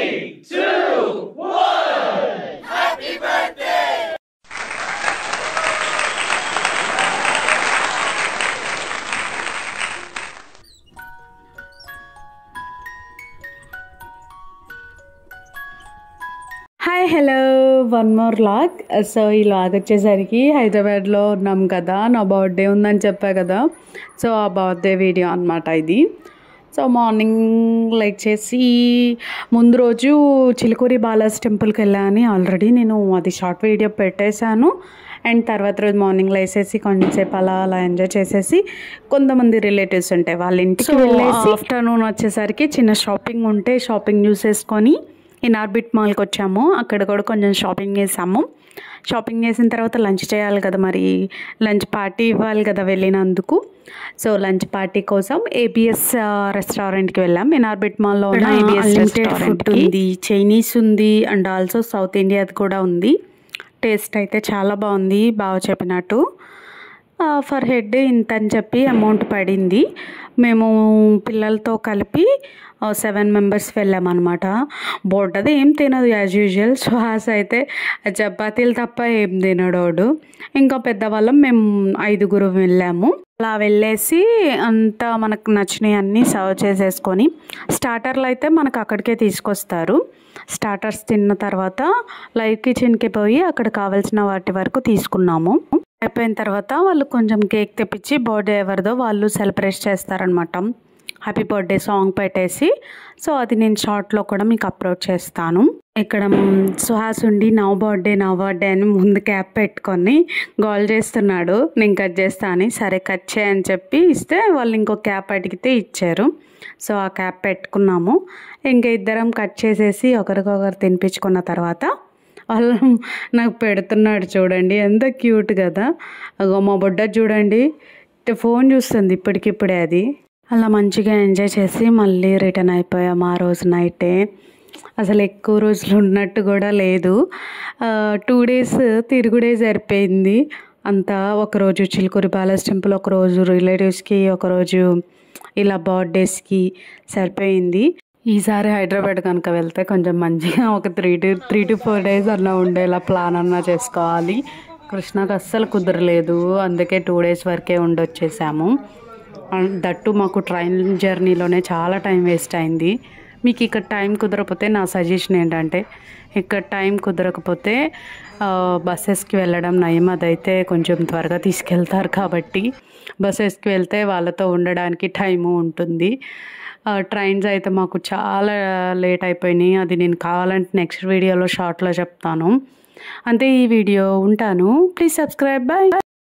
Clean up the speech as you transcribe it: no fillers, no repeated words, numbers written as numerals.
3, 2, 1. Happy birthday! Hi hello one more log. So ఈ log వచ్చేసరికి హైదరాబాద్లో ఉన్నాం కదా, నా బర్త్డే ఉందని చెప్పా కదా. సో ఆ బర్త్డే వీడియో అనమాట ఇది. సో మార్నింగ్ లైక్ చేసి ముందు రోజు చిలుకూరి బాలాజీ టెంపుల్కి వెళ్ళాను. ఆల్రెడీ నేను అది షార్ట్ వీడియో పెట్టేశాను. అండ్ తర్వాత రోజు మార్నింగ్ లేసేసి కొంచెంసేపు అలా ఎంజాయ్ చేసేసి కొంతమంది రిలేటివ్స్ ఉంటాయి వాళ్ళ ఇంటికి వెళ్ళేసి ఆఫ్టర్నూన్ వచ్చేసరికి చిన్న షాపింగ్ ఉంటే షాపింగ్ చూసేసుకొని ఇన్ఆర్బిట్ మాల్కి వచ్చాము. అక్కడ కూడా కొంచెం షాపింగ్ చేసాము. షాపింగ్ చేసిన తర్వాత లంచ్ చేయాలి కదా, మరి లంచ్ పార్టీ ఇవ్వాలి కదా వెళ్ళినందుకు. సో లంచ్ పార్టీ కోసం ఏబిఎస్ రెస్టారెంట్కి వెళ్ళాం. ఇన్ఆర్బిట్ మాల్లో ఉన్న ఏబిఎస్ రెస్టారెంట్ ఉంది, చైనీస్ ఉంది అండ్ ఆల్సో సౌత్ ఇండియాది కూడా ఉంది. టేస్ట్ అయితే చాలా బాగుంది, బాగా చెప్పినట్టు. ఫర్ హెడ్ ఇంత అని చెప్పి అమౌంట్ పడింది. మేము పిల్లలతో కలిపి 7 మెంబర్స్ వెళ్ళామన్నమాట. బోర్డది ఏం తినదు యాజ్ యూజువల్. సుహాస్ అయితే చపాతీలు తప్ప ఏం తినడోడు. ఇంకా పెద్దవాళ్ళం మేము 5 వెళ్ళాము. అలా వెళ్ళేసి అంతా మనకు నచ్చినవి అన్నీ సర్వ్ చేసేసుకొని స్టార్టర్లు అయితే మనకు అక్కడికే తీసుకొస్తారు. స్టార్టర్స్ తిన్న తర్వాత లైవ్ కిచెన్కి పోయి అక్కడ కావాల్సిన వాటి వరకు తీసుకున్నాము. అయిపోయిన తర్వాత వాళ్ళు కొంచెం కేక్ తెప్పించి బర్త్డే ఎవరిదో వాళ్ళు సెలబ్రేట్ చేస్తారనమాట. హ్యాపీ బర్త్డే సాంగ్ పెట్టేసి. సో అది నేను షార్ట్లో కూడా మీకు అప్లోడ్ చేస్తాను. ఇక్కడ సుహాస్ ఉండి నా బర్త్డే అని ముందు క్యాప్ పెట్టుకొని గోల్ చేస్తున్నాడు. నేను కట్ చేస్తా అని, సరే కట్ చేయని చెప్పి ఇస్తే వాళ్ళు ఇంకో క్యాప్ అడిగితే ఇచ్చారు. సో ఆ క్యాప్ పెట్టుకున్నాము. ఇంకా ఇద్దరం కట్ చేసేసి ఒకరికొకరు తినిపించుకున్న తర్వాత వాళ్ళు నాకు పెడుతున్నాడు. చూడండి ఎంత క్యూట్ కదా. మా బొడ్డ చూడండి ఫోన్ చూస్తుంది ఇప్పటికిప్పుడే. అది అలా మంచిగా ఎంజాయ్ చేసి మళ్ళీ రిటర్న్ అయిపోయాము ఆ రోజు నైటే. అసలు ఎక్కువ రోజులు ఉన్నట్టు కూడా లేదు. 2 days తిరుగుడే సరిపోయింది. అంతా ఒకరోజు చిలుకూరి బాలాజీ టెంపుల్, ఒకరోజు రిలేటివ్స్కి, ఒకరోజు ఇలా బర్త్డేస్కి సరిపోయింది. ఈసారి హైదరాబాద్ కనుక వెళ్తే కొంచెం మంచిగా ఒక 3 to 4 days అన్నా ఉండేలా ప్లాన్ అన్నా చేసుకోవాలి. కృష్ణకు అస్సలు కుదరలేదు, అందుకే 2 days వరకే ఉండొచ్చేసాము. దట్టు మాకు ట్రైన్ జర్నీలోనే చాలా టైం వేస్ట్ అయింది. మీకు ఇక్కడ టైం కుదరకపోతే నా సజెషన్ ఏంటంటే, ఇక్కడ టైం కుదరకపోతే బస్సెస్కి వెళ్ళడం నయం. అదైతే కొంచెం త్వరగా తీసుకెళ్తారు కాబట్టి బస్సెస్కి వెళ్తే వాళ్ళతో ఉండడానికి టైము ఉంటుంది. ట్రైన్స్ అయితే మాకు చాలా లేట్ అయిపోయినాయి. అది నేను కావాలంటే నెక్స్ట్ వీడియోలో షార్ట్లో చెప్తాను. అంతే ఈ వీడియో. ఉంటాను. Please subscribe. బాయ్.